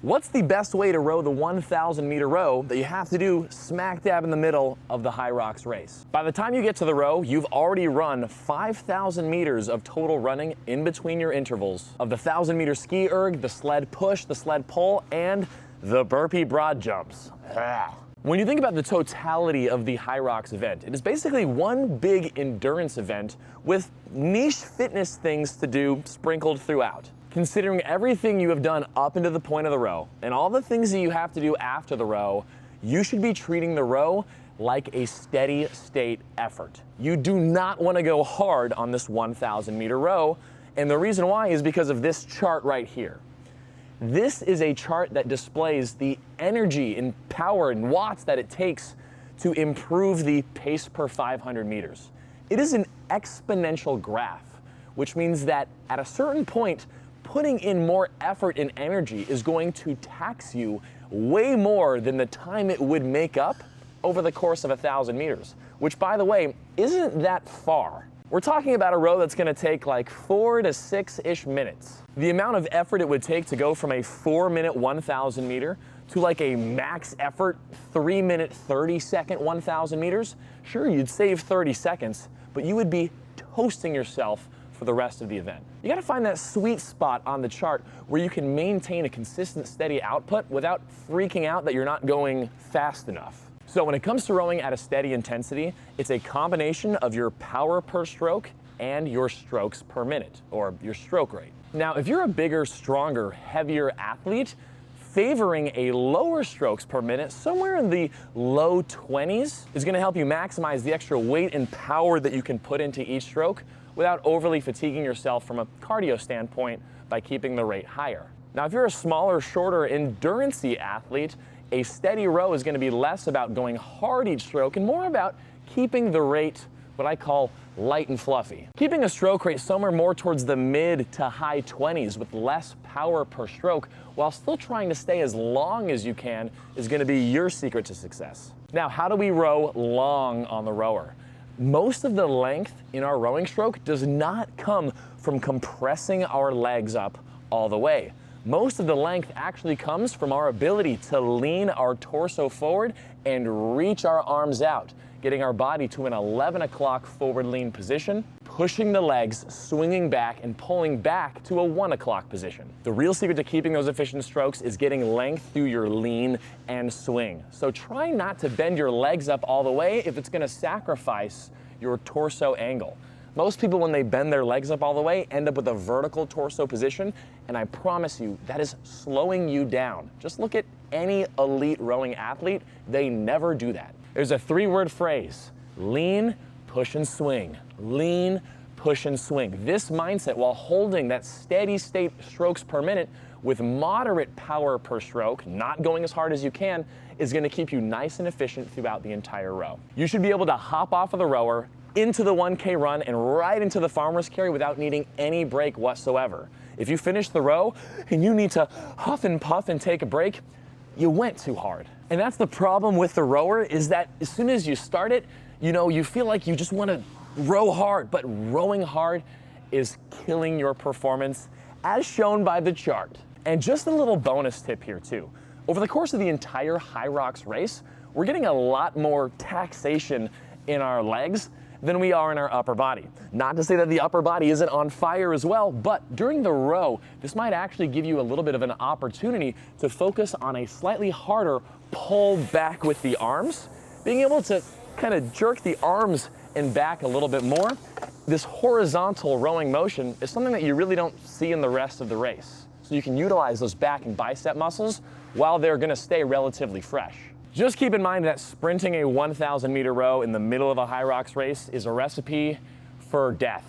What's the best way to row the 1,000 meter row that you have to do smack dab in the middle of the Hyrox race? By the time you get to the row, you've already run 5,000 meters of total running in between your intervals of the 1,000 meter ski erg, the sled push, the sled pull, and the burpee broad jumps. When you think about the totality of the Hyrox event, it is basically one big endurance event with niche fitness things to do sprinkled throughout. Considering everything you have done up into the point of the row and all the things that you have to do after the row, you should be treating the row like a steady state effort. You do not want to go hard on this 1,000 meter row, and the reason why is because of this chart right here. This is a chart that displays the energy and power and watts that it takes to improve the pace per 500 meters. It is an exponential graph, which means that at a certain point, putting in more effort and energy is going to tax you way more than the time it would make up over the course of 1,000 meters, which, by the way, isn't that far. We're talking about a row that's going to take like 4 to 6-ish minutes. The amount of effort it would take to go from a 4-minute 1,000 meter to like a max effort 3-minute 30-second 1,000 meters, sure, you'd save 30 seconds, but you would be toasting yourself for the rest of the event. You gotta find that sweet spot on the chart where you can maintain a consistent, steady output without freaking out that you're not going fast enough. So when it comes to rowing at a steady intensity, it's a combination of your power per stroke and your strokes per minute, or your stroke rate. Now, if you're a bigger, stronger, heavier athlete, favoring a lower strokes per minute, somewhere in the low 20s, is gonna help you maximize the extra weight and power that you can put into each stroke without overly fatiguing yourself from a cardio standpoint by keeping the rate higher. Now, if you're a smaller, shorter, endurance-y athlete, a steady row is going to be less about going hard each stroke and more about keeping the rate what I call light and fluffy. Keeping a stroke rate somewhere more towards the mid to high 20s with less power per stroke while still trying to stay as long as you can is going to be your secret to success. Now, how do we row long on the rower? Most of the length in our rowing stroke does not come from compressing our legs up all the way. Most of the length actually comes from our ability to lean our torso forward and reach our arms out, getting our body to an 11 o'clock forward lean position, pushing the legs, swinging back, and pulling back to a 1 o'clock position. The real secret to keeping those efficient strokes is getting length through your lean and swing. So try not to bend your legs up all the way if it's going to sacrifice your torso angle. Most people, when they bend their legs up all the way, end up with a vertical torso position, and I promise you, that is slowing you down. Just look at any elite rowing athlete, they never do that. There's a 3-word phrase: lean, push, and swing. Lean, push, and swing. This mindset, while holding that steady state strokes per minute with moderate power per stroke, not going as hard as you can, is going to keep you nice and efficient throughout the entire row. You should be able to hop off of the rower into the 1K run and right into the farmer's carry without needing any break whatsoever. If you finish the row and you need to huff and puff and take a break, you went too hard. And that's the problem with the rower, is that as soon as you start it, you feel like you just want to row hard, but rowing hard is killing your performance, as shown by the chart. And just a little bonus tip here too. Over the course of the entire Hyrox race, we're getting a lot more taxation in our legs than we are in our upper body. Not to say that the upper body isn't on fire as well, but during the row, this might actually give you a little bit of an opportunity to focus on a slightly harder pull back with the arms. Being able to kind of jerk the arms and back a little bit more, this horizontal rowing motion is something that you really don't see in the rest of the race. So you can utilize those back and bicep muscles while they're gonna stay relatively fresh. Just keep in mind that sprinting a 1,000 meter row in the middle of a Hyrox race is a recipe for death.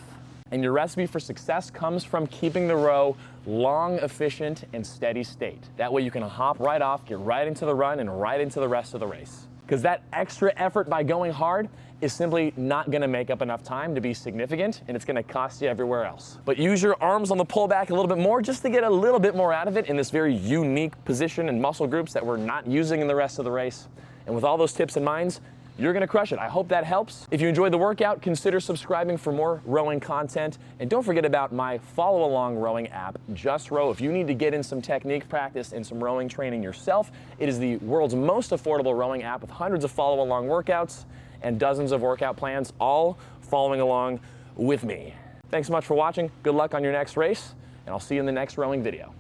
And your recipe for success comes from keeping the row long, efficient, and steady state. That way you can hop right off, get right into the run, and right into the rest of the race. Because that extra effort by going hard is simply not going to make up enough time to be significant, and it's going to cost you everywhere else. But use your arms on the pullback a little bit more just to get a little bit more out of it in this very unique position and muscle groups that we're not using in the rest of the race. And with all those tips in mind, you're gonna crush it. I hope that helps. If you enjoyed the workout, consider subscribing for more rowing content. And don't forget about my follow-along rowing app, Just Row. If you need to get in some technique practice and some rowing training yourself, it is the world's most affordable rowing app with hundreds of follow-along workouts and dozens of workout plans, all following along with me. Thanks so much for watching. Good luck on your next race, and I'll see you in the next rowing video.